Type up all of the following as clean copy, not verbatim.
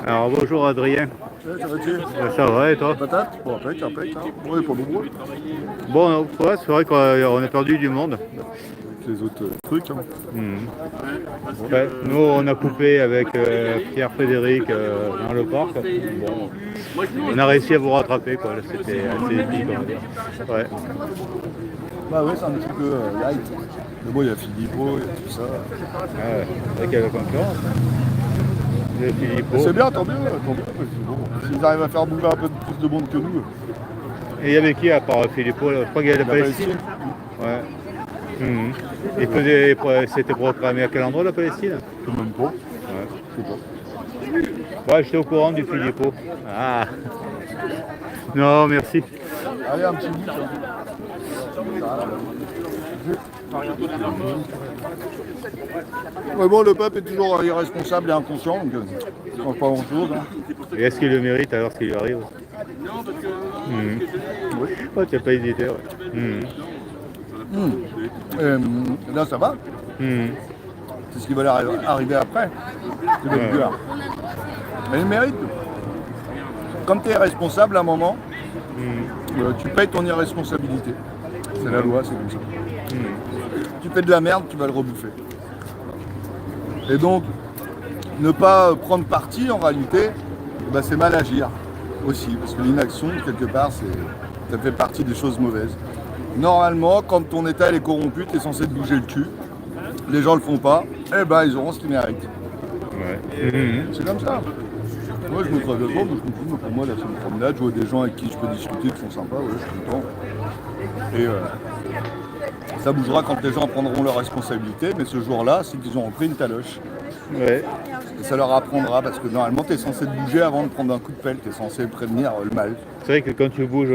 Alors bonjour Adrien. Ça va-tu? Ça va et toi? Patate? Bon, impec, impec, hein. Ouais, pas nombreux. Bon, ouais, c'est vrai qu'on a perdu du monde. Avec les autres trucs, hein. Ouais, nous on a coupé avec Pierre-Frédéric dans le parc. Bon, on a réussi à vous rattraper quoi. Là, c'était assez épique on va dire. Ouais. Bah ouais, c'est un petit peu light. Mais bon, il y a Philippot, il y a tout ça. Ah ouais, avec la concurrence. Le Philippot. C'est bien, tant mieux, parce que bon, s'ils arrivent à faire bouger un peu plus de monde que nous. Et il y avait qui à part Philippot là? Je crois qu'il y a la Palestine. Ouais. Il faisait, c'était programmé à quel endroit la Palestine? Je sais même pas. Ouais. Je sais pas. Ouais, j'étais au courant du Philippot. Ah. Non, merci. Allez, un petit bout. Mais bon, le peuple est toujours irresponsable et inconscient, donc ça change pas grand-chose. Hein. Et est-ce qu'il le mérite alors ce qui lui arrive? Oui. Oh, tu n'as pas hésité, ouais. Là, ça va. C'est ce qui va leur arriver après. C'est le dur. Mais il mérite. Comme tu es responsable à un moment, tu payes ton irresponsabilité. C'est la loi, c'est comme ça. Tu fais de la merde, tu vas le rebouffer. Et donc, ne pas prendre parti, en réalité, c'est mal agir aussi. Parce que l'inaction, quelque part, ça fait partie des choses mauvaises. Normalement, quand ton état est corrompu, tu es censé te bouger le cul. Les gens le font pas, ils auront ce qu'ils méritent. Ouais. C'est comme ça. Moi, je me traverse pas, moi, je comprends. Pour moi, là, c'est une promenade. Je vois des gens avec qui je peux discuter, qui sont sympas, ouais, je suis content. Et ça bougera quand les gens prendront leurs responsabilités, mais ce jour-là, c'est qu'ils auront pris une taloche. Ouais. Et ça leur apprendra, parce que normalement, tu es censé te bouger avant de prendre un coup de pelle, tu es censé prévenir le mal. C'est vrai que quand tu bouges,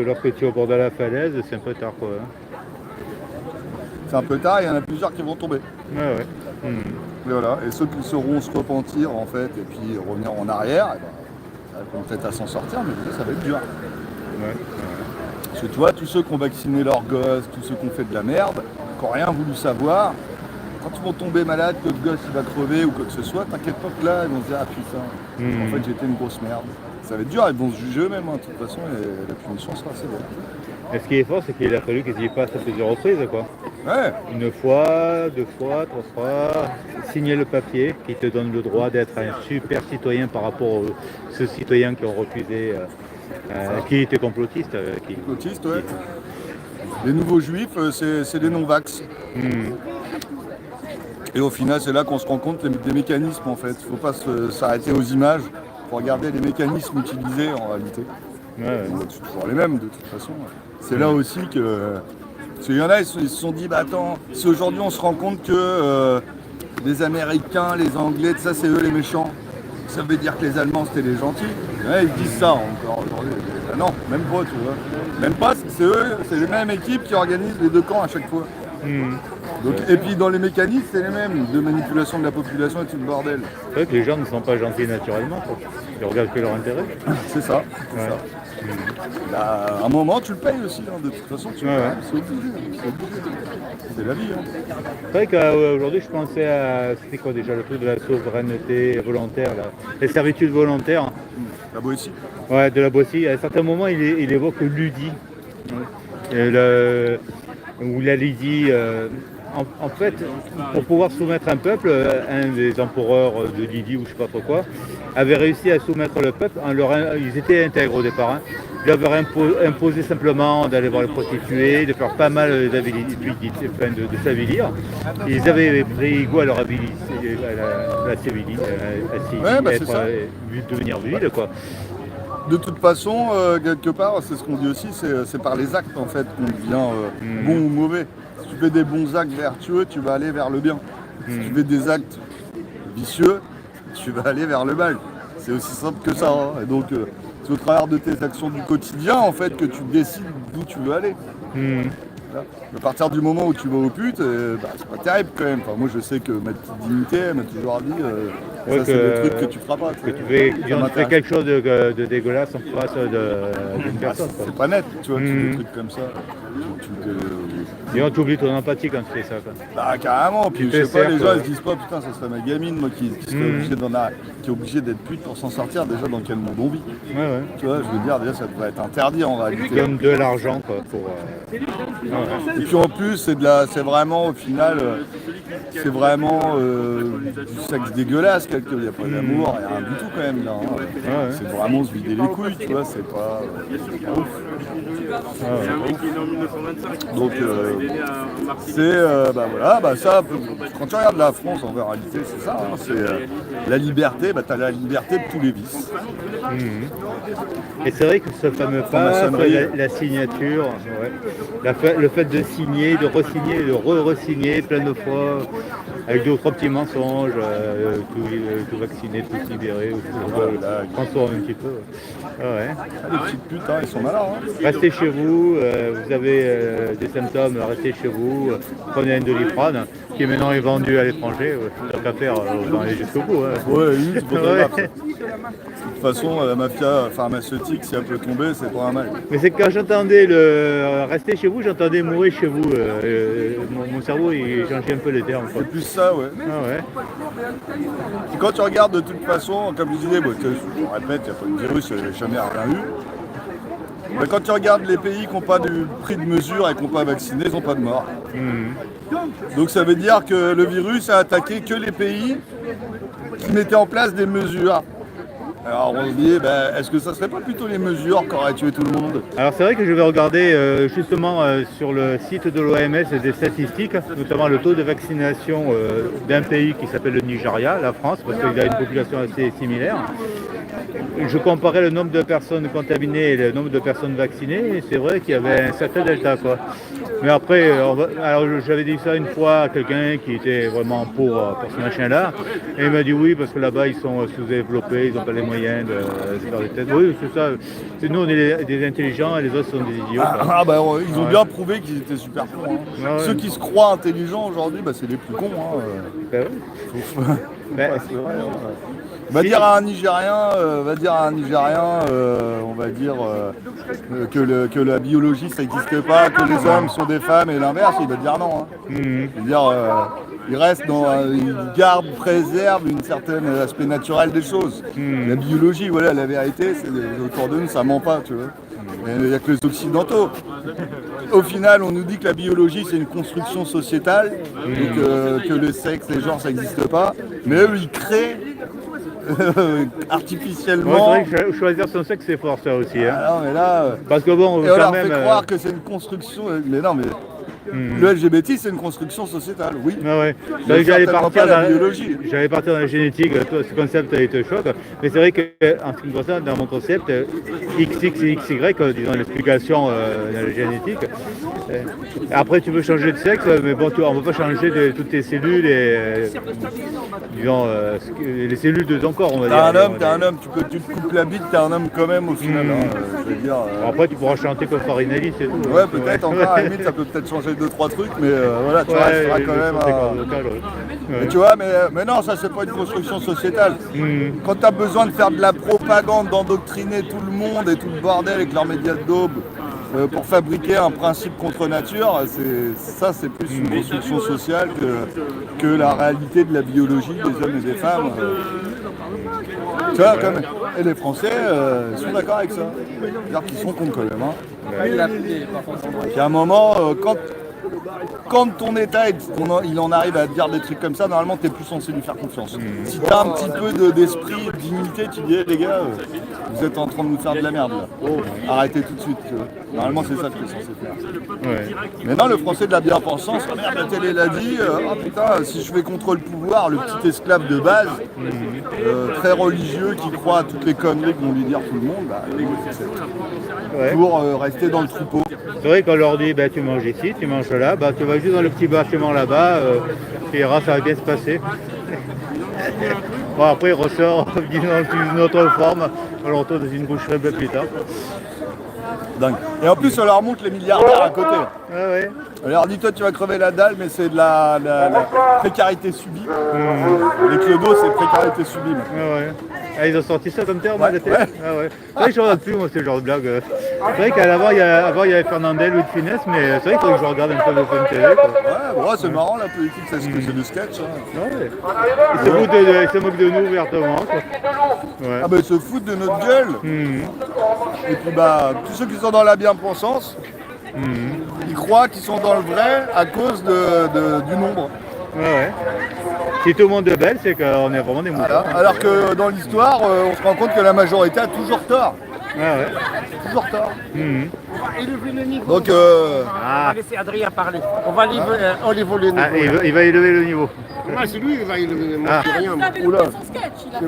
lorsque tu es au bord de la falaise, c'est un peu tard quoi. C'est un peu tard, il y en a plusieurs qui vont tomber. Ouais. Et voilà. Et ceux qui sauront se repentir, en fait, et puis revenir en arrière, ils vont peut-être à s'en sortir, mais ça va être dur. Ouais. Parce que tu vois, tous ceux qui ont vacciné leurs gosses, tous ceux qui ont fait de la merde, qui n'ont rien voulu savoir, quand ils vont tomber malades, que le gosse il va crever ou quoi que ce soit, t'inquiète pas que là, ils vont se dire, ah putain, en fait j'étais une grosse merde. Ça va être dur, ils vont se juger eux-mêmes, hein, de toute façon, et la punition sera sévère. Et ce qui est fort, c'est qu'il a fallu qu'ils y passent à plusieurs reprises quoi. Ouais. Une fois, deux fois, trois fois, signer le papier qui te donne le droit d'être un super citoyen par rapport aux ceux citoyens qui ont refusé, qui étaient complotistes. Complotistes, ouais. Les nouveaux juifs, c'est des non-vax. Et au final, c'est là qu'on se rend compte des mécanismes en fait. Il ne faut pas s'arrêter aux images, il faut regarder les mécanismes utilisés en réalité. C'est toujours les mêmes de toute façon. C'est là aussi que. Parce qu'il y en a, ils se sont dit, attends, si aujourd'hui on se rend compte que les Américains, les Anglais, tout ça, c'est eux les méchants, ça veut dire que les Allemands c'était les gentils. Ouais, ils disent ça encore aujourd'hui. Non, même pas, tu vois. Même pas, c'est eux, c'est les mêmes équipes qui organisent les deux camps à chaque fois. Donc, et puis dans les mécanismes, c'est les mêmes, de manipulation de la population et tout le bordel. C'est vrai que les gens ne sont pas gentils naturellement, quoi. Ils regardent que leur intérêt. C'est ça. À un moment, tu le payes aussi, hein, de toute façon, tu le payes. C'est obligé. C'est la vie. Hein. C'est vrai qu'aujourd'hui, je pensais à. C'était quoi déjà le truc de la souveraineté volontaire, là. Les servitudes volontaires. La Boétie. Ouais, de la Boétie. À certains moments, il évoque Lydie. Où la Lydie. En fait, pour pouvoir soumettre un peuple, un des empereurs de Lydie ou je sais pas trop quoi, avait réussi à soumettre le peuple. Ils étaient intègres au départ. Hein. Ils leur avaient imposé simplement d'aller voir les prostituées, de faire pas mal de s'avilir. Ils avaient pris goût à leur habilité, à devenir viril, quoi. De toute façon, quelque part, c'est ce qu'on dit aussi, c'est par les actes en fait qu'on devient bon ou mauvais. Si tu fais des bons actes vertueux, tu vas aller vers le bien. Si tu fais des actes vicieux, tu vas aller vers le mal. C'est aussi simple que ça. Hein. Et donc, c'est au travers de tes actions du quotidien en fait que tu décides d'où tu veux aller. À partir du moment où tu vas aux putes, c'est pas terrible quand même. Enfin, moi je sais que ma petite dignité, elle m'a toujours dit ça c'est des trucs que tu feras pas. Que tu fais quelque chose de dégueulasse en face d'une personne. C'est pas net, tu vois, des trucs comme ça. Et on t'oublie ton empathie quand tu fais ça. Quoi. Bah carrément, puis Tu je te sais pas, les sers, gens quoi. ils se disent pas putain ça serait ma gamine moi qui serait qui est obligée d'être pute pour s'en sortir, déjà dans quel monde on vit. Ouais, ouais. Tu vois, je veux dire, déjà ça devrait être interdit en Tu réalité. donnes de l'argent quoi, pour. Ouais. Et puis en plus c'est vraiment au final, c'est vraiment du sexe dégueulasse quelque chose, il n'y a pas d'amour, il n'y a rien du tout quand même là. Hein. Ouais. C'est vraiment se vider les couilles, tu vois, c'est pas ouf. Donc bah voilà, bah ça, quand tu regardes la France en réalité c'est ça, hein, c'est la liberté, bah t'as la liberté de tous les vices. Et c'est vrai que ce fameux pas, la signature, ouais. Le fait de signer, de re-signer, de re-signer plein de fois, avec d'autres petits mensonges, tout vacciner, tout libérer, transformer un petit peu. Ouais. Les petites putes, hein, ils sont malins. Hein. Restez chez vous, vous avez des symptômes, restez chez vous, prenez un Doliprane, qui maintenant est vendu à l'étranger, tant qu'à faire, on va aller jusqu'au bout. Hein. Ouais, oui, c'est pas Ouais. grave. De toute façon, la mafia pharmaceutique, si elle peut tomber, c'est pas un mal. Mais c'est que quand j'entendais le rester chez vous, j'entendais mourir chez vous. Mon cerveau il changeait un peu les termes. Quoi. C'est plus ça, ouais. Ah ouais. Et quand tu regardes de toute façon, comme je disais, je répète, il n'y a pas de virus, il n'y a jamais rien eu. Mais quand tu regardes les pays qui n'ont pas de prix de mesure et qui n'ont pas vacciné, ils n'ont pas de mort. Donc ça veut dire que le virus a attaqué que les pays qui mettaient en place des mesures. Alors on se dit, est-ce que ça serait pas plutôt les mesures qui auraient tué tout le monde? Alors c'est vrai que je vais regarder justement sur le site de l'OMS des statistiques, notamment le taux de vaccination d'un pays qui s'appelle le Nigeria, la France, parce qu'il a une population assez similaire. Je comparais le nombre de personnes contaminées et le nombre de personnes vaccinées, et c'est vrai qu'il y avait un certain delta, quoi. Mais après, alors j'avais dit ça une fois à quelqu'un qui était vraiment pour ce machin-là, et il m'a dit oui, parce que là-bas ils sont sous-développés, ils n'ont pas les moyens de faire des tests. Oui, c'est ça. Nous on est des intelligents et les autres sont des idiots. Ils ont bien prouvé qu'ils étaient super cons. Hein. Ouais. Ceux qui se croient intelligents aujourd'hui, c'est les plus cons. Hein. Ben oui. C'est vrai, hein. Va dire à un Nigérien, on va dire que la biologie ça n'existe pas, que les hommes sont des femmes et l'inverse, il va dire non. Hein. Il va dire, il reste il préserve un certain aspect naturel des choses. La biologie, voilà, la vérité, c'est autour de nous, ça ment pas, tu vois. Il n'y a que les occidentaux. Au final, on nous dit que la biologie c'est une construction sociétale, et que le sexe, les genres, ça n'existe pas. Mais eux, ils créent artificiellement. Ouais, c'est vrai que choisir son sexe c'est fort ça aussi. Hein. Ah non, mais là, parce que bon, et on leur fait croire que c'est une construction. Mais non, mais le LGBT c'est une construction sociétale, oui. Ah ouais. Mais j'allais partir dans la biologie. J'allais partir dans la génétique, ce concept te choque. Mais c'est vrai qu'en ce qui me concerne, dans mon concept, XX et XY, disons l'explication de la génétique. Après tu peux changer de sexe, mais bon, on ne peut pas changer toutes tes cellules et disons les cellules de ton corps, on va dire. T'es un homme, tu te coupes la bite, t'es un homme quand même au final. Hein, je veux dire, après tu pourras chanter comme Farinelli, c'est tout. Ouais, peut-être encore, à la limite, ça peut peut-être changer 2-3 trucs, mais voilà, tu resteras quand même. Mais tu vois, mais non, ça c'est pas une construction sociétale. Quand tu as besoin de faire de la propagande, d'endoctriner tout le monde et tout le bordel avec leurs médias de daube pour fabriquer un principe contre nature, c'est plus une construction sociale que la réalité de la biologie des hommes et des femmes. Tu vois, et les Français sont d'accord avec ça. C'est-à-dire qu'ils sont cons quand même. Hein. Il y a un moment, quand ton état il en arrive à te dire des trucs comme ça, normalement t'es plus censé lui faire confiance. Si t'as un petit peu d'esprit, de dignité, tu dis les gars, vous êtes en train de nous faire de la merde là. Arrêtez tout de suite. Normalement c'est ça que tu es censé faire. Ouais. Mais non, le français de la bien-pensance, merde, la télé l'a dit, putain, si je vais contre le pouvoir, le petit esclave de base, très religieux qui croit à toutes les conneries que vont lui dire tout le monde, pour rester dans le troupeau. C'est vrai qu'on leur dit tu manges ici, tu manges là, tu vas juste dans le petit bâtiment là-bas, tu verras, ça va bien se passer. Bon, après il ressort dans une autre forme, on le retrouve dans une boucherie un peu plus tard. Dingue. Et en plus on leur montre les milliardaires à côté. Ouais. On leur dit toi tu vas crever la dalle, mais c'est de la précarité subie. Les clodos c'est précarité subie. Ah, ils ont sorti ça comme terme à la télé. Ah ouais. Je ne regarde plus moi ce genre de blague. C'est vrai qu'avant il y avait Fernandel, Louis de Funès, mais c'est vrai qu'il faut que je regarde un peu de Fun TV. Quoi. Ouais, bon, c'est marrant la politique, c'est du sketch. Hein. Ouais. Ils se moquent de nous ouvertement. Quoi. Ouais. Ah ben ils se foutent de notre gueule. Et puis bah tous ceux qui sont dans la bien-pensance, ils croient qu'ils sont dans le vrai à cause du nombre. Ouais. Si tout le monde est belle, c'est qu'on est vraiment des moutons. Voilà. Alors que dans l'histoire, on se rend compte que la majorité a toujours tort. Ouais. Toujours tort. Élever le niveau. Donc On va laisser Adrien parler. On va élever le niveau. Il va élever le niveau. Moi, c'est lui qui va élever le niveau. Ah. C'est rien. Vous avez Oula. loupé son sketch.